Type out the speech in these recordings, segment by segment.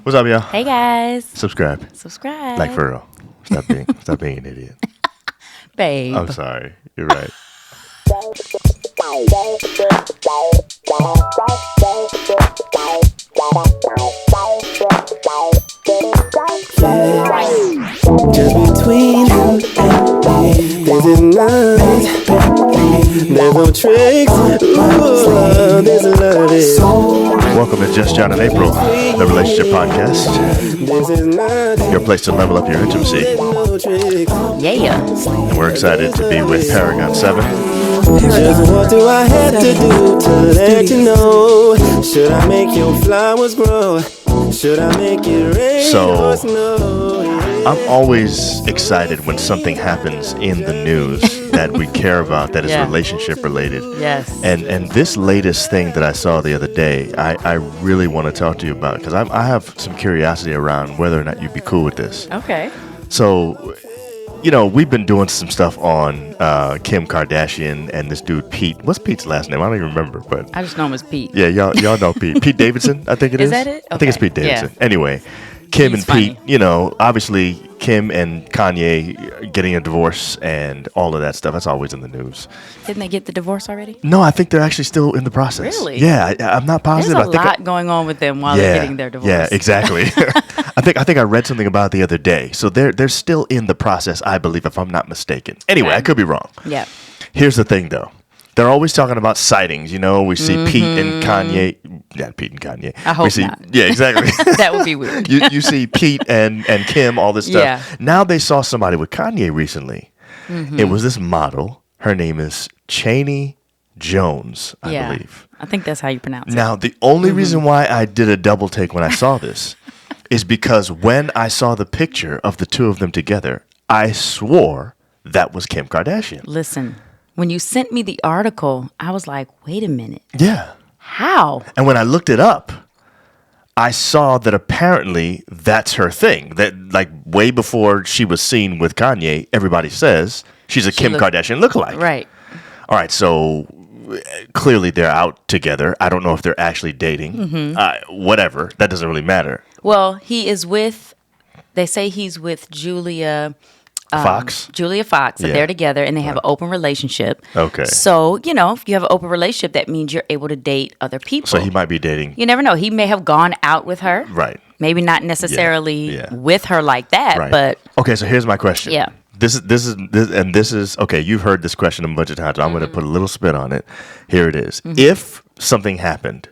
What's up, y'all? Hey guys. Subscribe. Like for real. Stop being an idiot. Babe. I'm sorry. You're right. Just between you and me, this is nice. There's no tricks. Ooh, there's love. Welcome to Just John and April, the relationship podcast. This is not Your place to level up your intimacy. no tricks. Yeah. And we're excited to be with Paragon 7. Just what do I have to do to let you know? Should I make your flowers grow? Should I make it rain So, or snow? I'm always excited when something happens in the news that we care about that is Yeah. relationship related. Yes. And this latest thing that I saw the other day, I really want to talk to you about because I have some curiosity around whether or not you'd be cool with this. Okay. So, you know, we've been doing some stuff on Kim Kardashian and this dude Pete. What's Pete's last name? I don't even remember, but I just know him as Pete. yeah, y'all know Pete. Pete Davidson, I think it is. Is that it? I think it's Okay. Pete Davidson. Yeah. Anyway, Kim He's and Pete, funny. you know, obviously Kim and Kanye getting a divorce and all of that stuff. That's always in the news. Didn't they get the divorce already? No, I think they're actually still in the process. Really? Yeah, I'm not There's positive. a I think lot going on with them while they're getting their divorce. Yeah, exactly. I think I read something about it the other day. So they're still in the process, I believe, if I'm not mistaken. Anyway, Okay. I could be wrong. Yeah. Here's the thing, though. They're always talking about sightings. You know, we see Pete and Kanye. Yeah, Pete and Kanye. I hope we see, not. Yeah, exactly. That would be weird. you see Pete and Kim, all this stuff. Yeah. Now they saw somebody with Kanye recently. It was this model. Her name is Cheney Jones, I Yeah. believe. I think that's how you pronounce it. Now, the only reason why I did a double take when I saw this is because when I saw the picture of the two of them together, I swore that was Kim Kardashian. Listen, when you sent me the article, I was like, wait a minute. Yeah. How? And when I looked it up, I saw that apparently that's her thing. That like way before she was seen with Kanye, everybody says she's a Kim look- Kardashian lookalike. Right. All right, so clearly they're out together. I don't know if they're actually dating. Whatever. That doesn't really matter. Well, he is with, they say he's with Julia Fox? Fox. So Yeah. they're together and they have an open relationship. Okay. So, you know, if you have an open relationship, that means you're able to date other people. So he might be dating. You never know. He may have gone out with her. Right. Maybe not necessarily Yeah. with her like that, Right. but okay, so here's my question. Yeah. This is okay. You've heard this question a bunch of times. I'm going to put a little spin on it. Here it is. If something happened,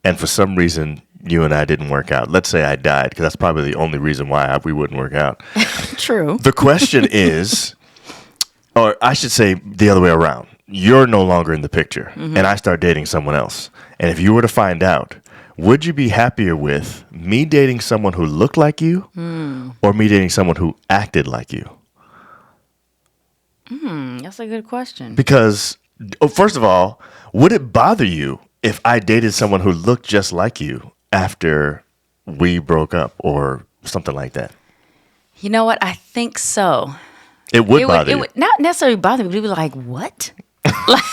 and for some reason you and I didn't work out, let's say I died, because that's probably the only reason why we wouldn't work out. true. The question is, or I should say the other way around. You're no longer in the picture, and I start dating someone else. And if you were to find out, would you be happier with me dating someone who looked like you, or me dating someone who acted like you? That's a good question. Because, first of all, would it bother you if I dated someone who looked just like you after we broke up or something like that? You know what? I think so. It would bother it you. would not necessarily bother me, but it'd be like, what? Like,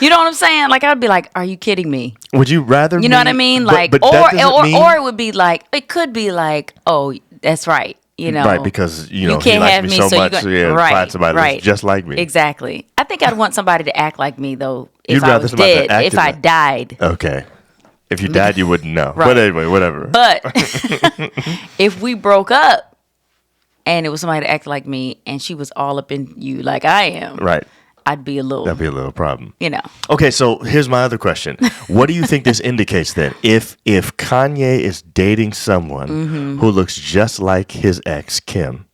you know what I'm saying? Like, I'd be like, are you kidding me? Would you rather? You know what I mean? Like, but that doesn't mean- or it would be like, it could be like, oh, that's right. You know, right, because you know he can't likes have me me, so so much. you Yeah, right, find somebody right. that's just like me. Exactly. I think I'd want somebody to act like me though. You'd If I rather was somebody that dead, if acted I like- died. Okay, if you died, you wouldn't know. Right. But anyway, whatever. But if we broke up and it was somebody that acted like me and she was all up in you like I am, Right, I'd be a little, that'd be a little problem. you know. Okay, so here's my other question. What do you think this indicates then? If Kanye is dating someone who looks just like his ex, Kim,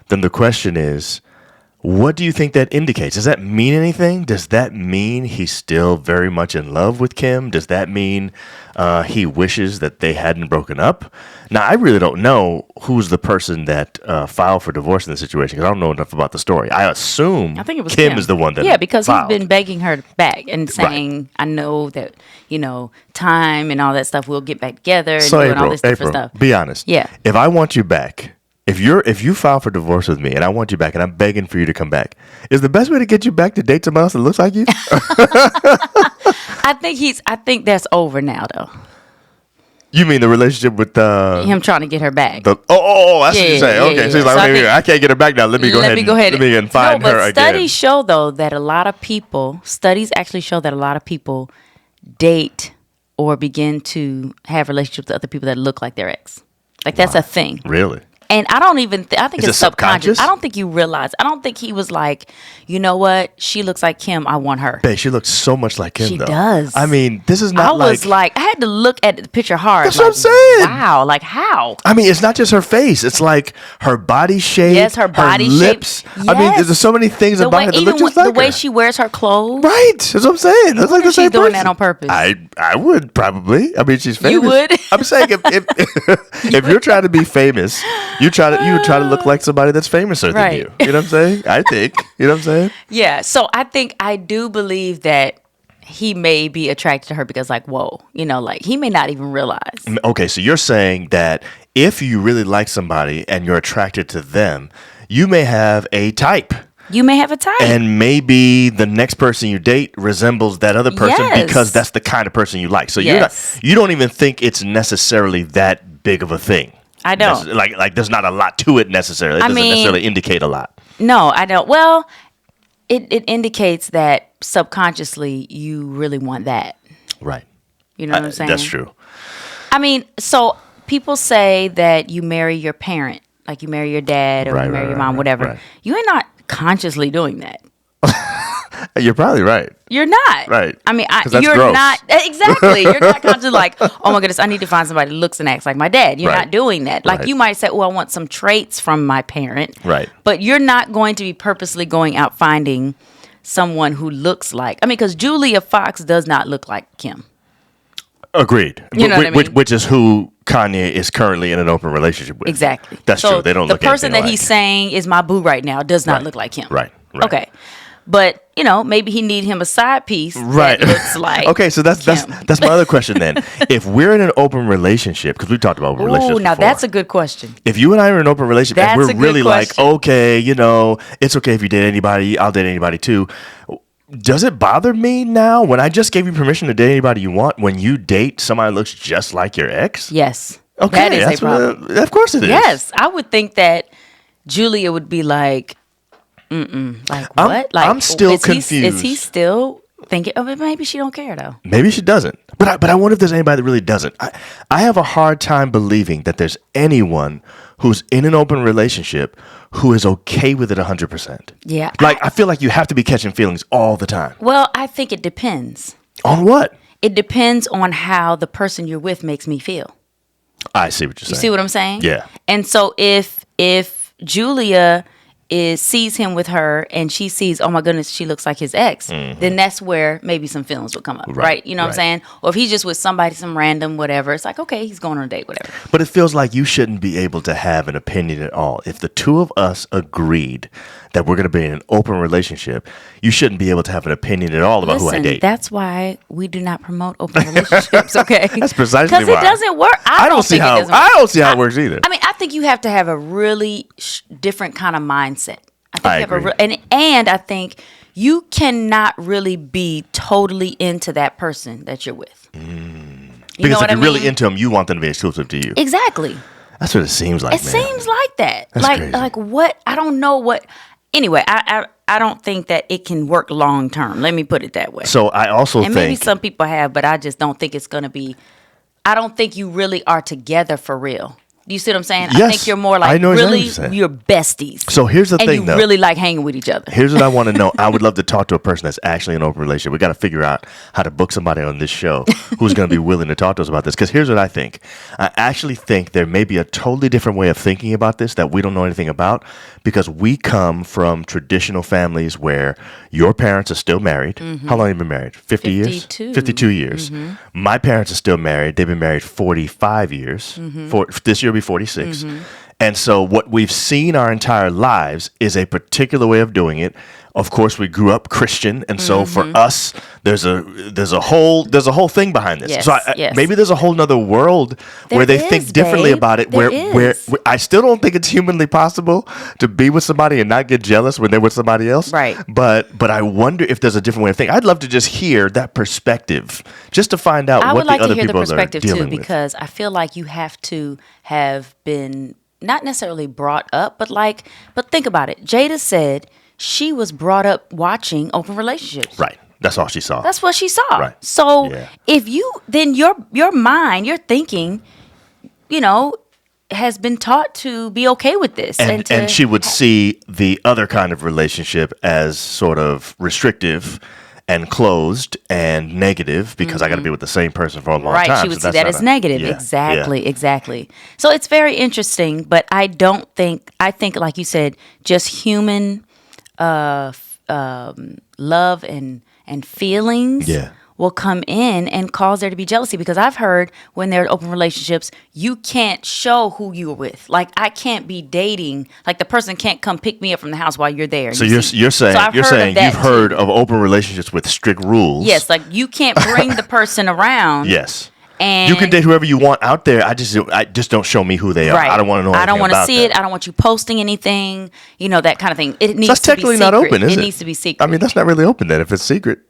then the question is, what do you think that indicates? Does that mean anything? Does that mean he's still very much in love with Kim? Does that mean he wishes that they hadn't broken up? Now, I really don't know who's the person that filed for divorce in this situation because I don't know enough about the story. I assume I think it was Kim is the one that because filed. he's been begging her back and saying, I know that, you know, time and all that stuff, we'll get back together and So doing all this different April, stuff. be honest. Yeah. If I want you back, if you file for divorce with me and I want you back and I'm begging for you to come back, is the best way to get you back to date someone else that looks like you? I think that's over now though. You mean the relationship with him trying to get her back. that's what you're saying. Okay, so he's like, So I can't get her back now. Let me go ahead and find her again. Studies show though that studies actually show that a lot of people date or begin to have relationships with other people that look like their ex. Like that's a thing. Really? And I don't even I think Is it's it subconscious? I don't think you realize. I don't think he was like, you know what? She looks like Kim. I want her. Babe, she looks so much like him, She though. does. I mean, this is not I was like, I had to look at the picture hard. That's what I'm saying. Wow, like how? I mean, it's not just her face. It's like her body shape. Yes, her body shape. lips. I mean, Yes. there's so many things The about way, her that even look just the like way her. she wears her clothes. Right. That's what I'm saying. That's like the She's same doing person. that on purpose. I would probably. I mean, she's famous. You would? I'm saying if you're trying to be famous, you would try to look like somebody that's famouser than Right. you. You know what I'm saying? I think. You know what I'm saying? Yeah. So I do believe that he may be attracted to her because, like, whoa, like he may not even realize. Okay, so you're saying that if you really like somebody and you're attracted to them, you may have a type. You may have a type. And maybe the next person you date resembles that other person Yes. because that's the kind of person you like. So Yes. you don't even think it's necessarily that big of a thing. I don't. Like there's not a lot to it necessarily. It doesn't necessarily indicate a lot. No, I don't. Well, it indicates that subconsciously you really want that. Right. You know what I'm saying? That's true. I mean, so people say that you marry your parent, like you marry your dad or Right, you marry right, your mom, right, whatever. right. You ain't not consciously doing that. You're probably right. You're not. Right. I mean, 'Cause that's you're gross. not. Exactly. You're not consciously like, oh my goodness, I need to find somebody who looks and acts like my dad. You're Right. not doing that. Like Right. you might say, oh, I want some traits from my parent. Right. But you're not going to be purposely going out finding someone who looks like, because Julia Fox does not look like Kim. Agreed. You know what I mean? Which is who Kanye is currently in an open relationship with. Exactly. That's So true. They don't the look person that anything he's alike. saying is my boo right now does not look like him. Right. Right. Okay. But, maybe he need him a side piece Right. that looks like Okay, so that's Kim. my other question then. If we're in an open relationship, because we talked about open relationships Ooh, now before. that's a good question. If you and I are in an open relationship That's and a we're good really like, question. okay, it's okay if you date anybody, I'll date anybody too. Does it bother me now when I just gave you permission to date anybody you want when you date somebody who looks just like your ex? Yes. Okay, That is that's a problem. of course it is. Yes. I would think that Julia would be like, like what? I'm still is confused. Is he still thinking of it? Maybe she don't care though. Maybe she doesn't. But I wonder if there's anybody that really doesn't. I have a hard time believing that there's anyone who's in an open relationship who is okay with it 100%. Yeah. Like, I feel like you have to be catching feelings all the time. Well, I think it depends. On what? It depends on how the person you're with makes me feel. I see what you're saying. You see what I'm saying? Yeah. And so if Julia sees him with her and she sees, oh my goodness, she looks like his ex, then that's where maybe some feelings would come up, right? You know what I'm saying? Or if he's just with somebody, some random whatever, it's like, okay, he's going on a date, whatever. But it feels like you shouldn't be able to have an opinion at all. If the two of us agreed that we're going to be in an open relationship, you shouldn't be able to have an opinion at all about who I date. That's why we do not promote open relationships, okay? That's precisely why. Because it doesn't work. I don't see how it works either. I mean, I think you have to have a really different kind of mindset. I you have agree. And I think you cannot really be totally into that person that you're with. Because if you're really into them, you want them to be exclusive to you. Exactly. That's what it seems like, It seems like that. That's crazy. Like what? I don't know what. Anyway, I don't think that it can work long term. Let me put it that way. So I also and maybe some people have, but I just don't think it's going to be. I don't think you really are together for real. Do you see what I'm saying? Yes, I think you're more I like know exactly what really you're saying. you're besties. So here's the and thing, you though. really like hanging with each other. Here's what I want to know. I would love to talk to a person that's actually in an open relationship. We got to figure out how to book somebody on this show who's going to be willing to talk to us about this. Because here's what I think. I actually think there may be a totally different way of thinking about this that we don't know anything about, because we come from traditional families where your parents are still married. How long have you been married? 50 years? 52. 52 years. My parents are still married. They've been married 45 years. This year will be 46. And so what we've seen our entire lives is a particular way of doing it. Of course, we grew up Christian, and so for us, there's a whole thing behind this. Yes, So maybe there's a whole nother world where they think differently about it. Where I still don't think it's humanly possible to be with somebody and not get jealous when they're with somebody else. Right. But I wonder if there's a different way of thinking. I'd love to just hear that perspective, just to find out what the other people are dealing with. I would like to hear the perspective too, because I feel like you have to have been not necessarily brought up, but think about it. Jada said she was brought up watching open relationships. Right. That's all she saw. That's what she saw. Right. So if you, then your mind, your thinking, has been taught to be okay with this. And she would see the other kind of relationship as sort of restrictive and closed and negative because I got to be with the same person for a long time. Right, she would see that as negative. Exactly. So it's very interesting, but I think like you said, just human love and feelings will come in and cause there to be jealousy, because I've heard when there are open relationships, you can't show who you're with. Like, I can't be dating, like the person can't come pick me up from the house while you're there. So you're saying you've heard of open relationships with strict rules. Yes, like you can't bring the person around. Yes. And you can date whoever you want out there. I just don't show me who they are. Right. I don't want to know. I don't want to see it. I don't want you posting anything. That kind of thing. It needs that's to be technically secret. not open, is it? It needs to be secret. I mean, that's not really open then if it's secret.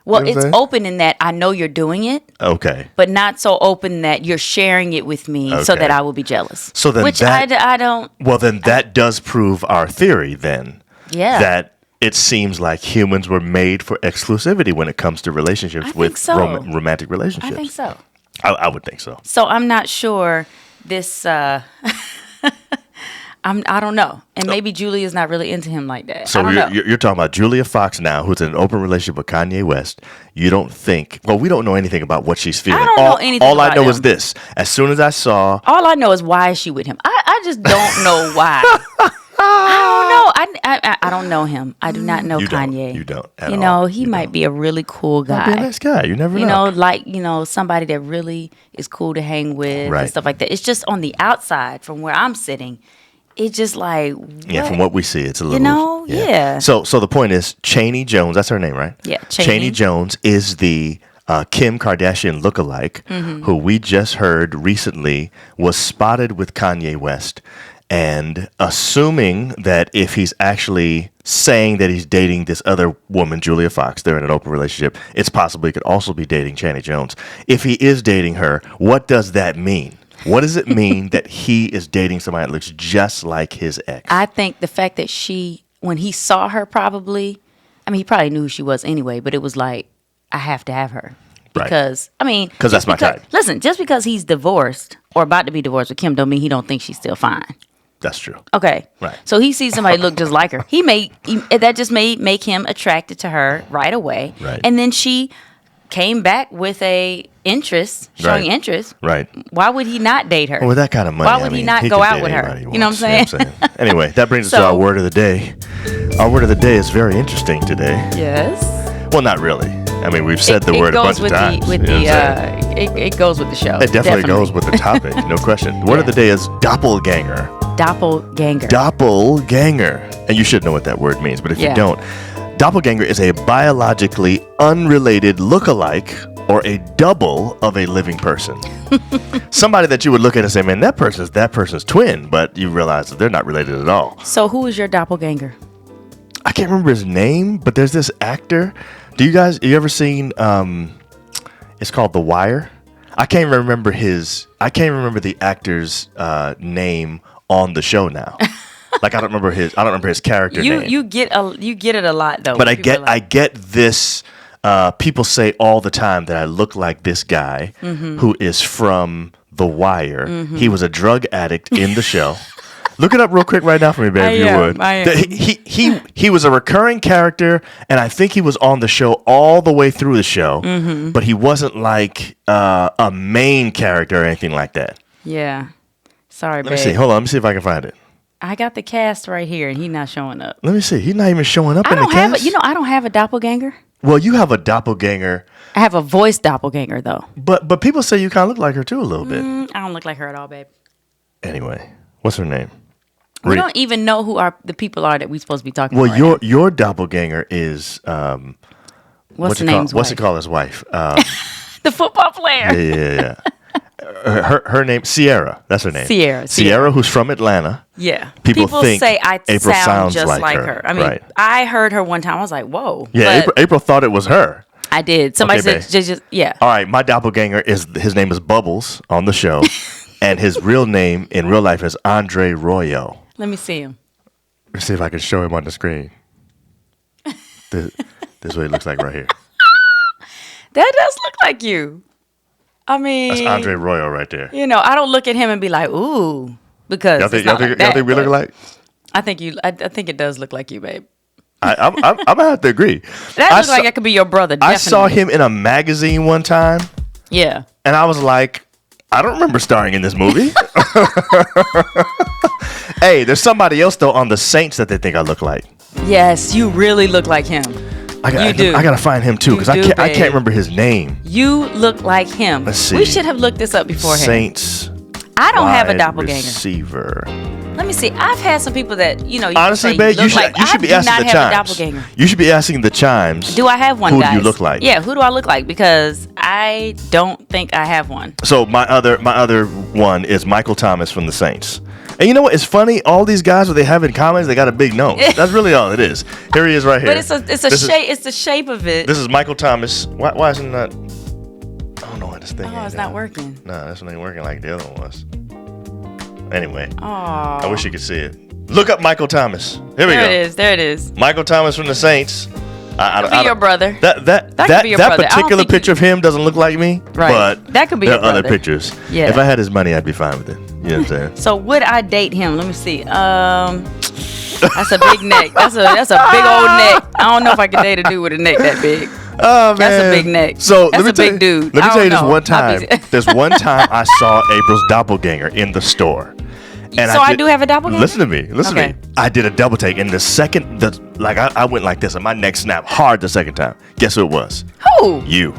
Well, it's open in that I know you're doing it. Okay. But not so open that you're sharing it with me so that I will be jealous. So then I don't. Well, then that does prove our theory then. Yeah. That it seems like humans were made for exclusivity when it comes to relationships with romantic relationships. I think so. I would think so. So I'm not sure this. I don't know, and maybe Julia's not really into him like that. So you're talking about Julia Fox now, who's in an open relationship with Kanye West. You don't think? Well, we don't know anything about what she's feeling. I don't know anything. All I know is this: as soon as I saw, all I know is why is she with him. I just don't know why. I don't know. I don't know him. I do not know Kanye. You don't. At all. He might be a really cool guy. Might be a nice guy. You never know. Somebody that really is cool to hang with right. and stuff like that. It's just on the outside from where I'm sitting. It's just like, what? Yeah, from what we see, it's a little, yeah. So the point is, Chaney Jones, that's her name, right? Yeah, Chaney Jones is the Kim Kardashian lookalike who we just heard recently was spotted with Kanye West. And assuming that if he's actually saying that he's dating this other woman, Julia Fox, they're in an open relationship, it's possible he could also be dating Chaney Jones. If he is dating her, what does that mean? What does it mean that he is dating somebody that looks just like his ex? I think the fact that when he saw her he probably knew who she was anyway, but it was like, I have to have her. Because, because that's my type. Listen, just because he's divorced or about to be divorced with Kim don't mean he don't think she's still fine. That's true. Okay. Right. So he sees somebody look just like her. That just may make him attracted to her right away. Right. And then she came back with showing interest. Right. Why would he not date her? Well, with that kind of money, why would he not go out with her? You know what I'm saying? Anyway, that brings us to our word of the day. Our word of the day is very interesting today. Yes. Well, not really. I mean, we've said the word a bunch of times. It goes with the show. It definitely goes with the topic, no question. The word of the day is doppelganger. Doppelganger. Doppelganger. And you should know what that word means, but if you don't, doppelganger is a biologically unrelated look-alike or a double of a living person. Somebody that you would look at and say, man, that person's twin, but you realize that they're not related at all. So who is your doppelganger? I can't remember his name, but there's this actor. You ever seen, it's called The Wire? I can't remember the actor's name on the show now. Like I don't remember his character name. You get it a lot though. But I get this. People say all the time that I look like this guy who is from The Wire. He was a drug addict in the show. Look it up real quick right now for me, babe, if you would. I am. He was a recurring character, and I think he was on the show all the way through the show, but he wasn't like a main character or anything like that. Yeah. Sorry, babe. Let me see. Hold on. Let me see if I can find it. I got the cast right here, and he's not showing up. Let me see. He's not even showing up in the cast. I don't have a doppelganger. Well, you have a doppelganger. I have a voice doppelganger, though. But people say you kind of look like her, too, a little bit. I don't look like her at all, babe. Anyway, what's her name? We don't even know who the people are that we're supposed to be talking about. Well, your doppelganger is what's the name's what's it called? His wife. The football player. Yeah. Her name Sierra. That's her name. Sierra, who's from Atlanta. Yeah. People think say I April sound sounds just like her. I mean, right. I heard her one time. I was like, whoa. Yeah, April thought it was her. I did. Somebody Okay, said, just, yeah. All right, my doppelganger his name is Bubbles on the show, and his real name in real life is Andre Royo. Let me see him. Let's see if I can show him on the screen. This is what he looks like right here. That does look like you. I mean, That's Andre Royo right there. You know, I don't look at him and be like, ooh, because y'all think we look alike? I think it does look like you, babe. I'm gonna have to agree. That looks like it could be your brother. Definitely. I saw him in a magazine one time. Yeah. And I was like, I don't remember starring in this movie. Hey, there's somebody else though on the Saints that they think I look like. Yes, you really look like him. I gotta find him too because I can't remember his name. You look like him. Let's see. We should have looked this up beforehand. Saints. I don't have a doppelganger. Receiver. Let me see. I've had some people that you honestly, babe, you should be asking the chimes. You should be asking the chimes. Do I have one? Who guys? do you look like? Yeah, who do I look like? Because I don't think I have one. So my other one is Michael Thomas from the Saints. And you know what? It's funny. All these guys, what they have in common is they got a big nose. That's really all it is. Here he is, right here. But it's the shape of it. This is Michael Thomas. Why isn't that? I don't know why this thing. Oh, it's not working. No, this one ain't working like the other one was. Anyway, oh, I wish you could see it. Look up Michael Thomas. Here we go. There it is. Michael Thomas from the Saints. Could be your brother. That particular picture of him doesn't look like me. Right. But that could be your brother. There are other pictures. Yeah. If I had his money, I'd be fine with it. You know what I'm saying? So would I date him? Let me see. That's a big neck. That's a big old neck. I don't know if I could date a dude with a neck that big. Oh man, that's a big neck. So that's a big dude. Let me tell you this one time. There's one time I saw April's doppelganger in the store. And I do have a doppelganger? Listen to me. I did a double take, and I went like this, and my neck snapped hard the second time. Guess who it was? Who? You.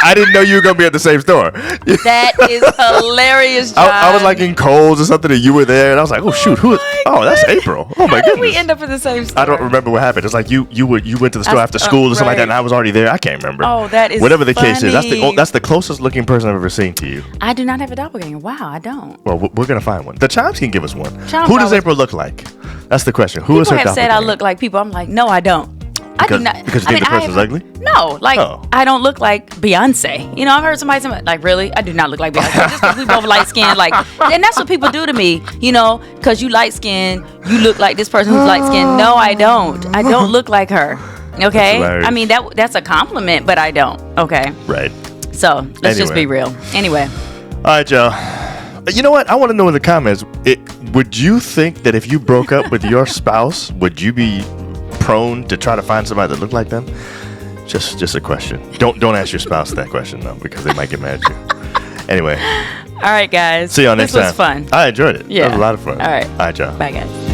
I didn't know you were gonna be at the same store. That is hilarious, John. I was like in Kohl's or something, and you were there, and I was like, "Oh shoot, who is? Oh, that's April. Oh my goodness." How did we end up in the same store? I don't remember what happened. It's like you went to the store after school or something like that, and I was already there. I can't remember. Oh, that is whatever the case is. funny. That's the closest looking person I've ever seen to you. I do not have a doppelganger. Wow, I don't. Well, we're gonna find one. The chimes can give us one. Chimes Who does April look like? That's the question. Who is her people have doppelganger? said I look like people. I'm like, no, I don't. I do not. Because you think the person's ugly? No, I don't look like Beyonce. You know, I've heard somebody say, like, really? I do not look like Beyonce. Just because we both light skinned, like, and that's what people do to me. You know, because you light skinned, you look like this person who's light skinned. No, I don't. I don't look like her. Okay. I mean that's a compliment, but I don't. Okay. Right. So let's just be real. Anyway. All right, y'all. You know what? I want to know in the comments. Would you think that if you broke up with your spouse, would you be prone to try to find somebody that looked like them? Just a question. Don't ask your spouse that question though, because they might get mad at you. Anyway. All right, guys. See y'all next time. This was fun. I enjoyed it. Yeah. That was a lot of fun. All right. All right, y'all. Bye, guys.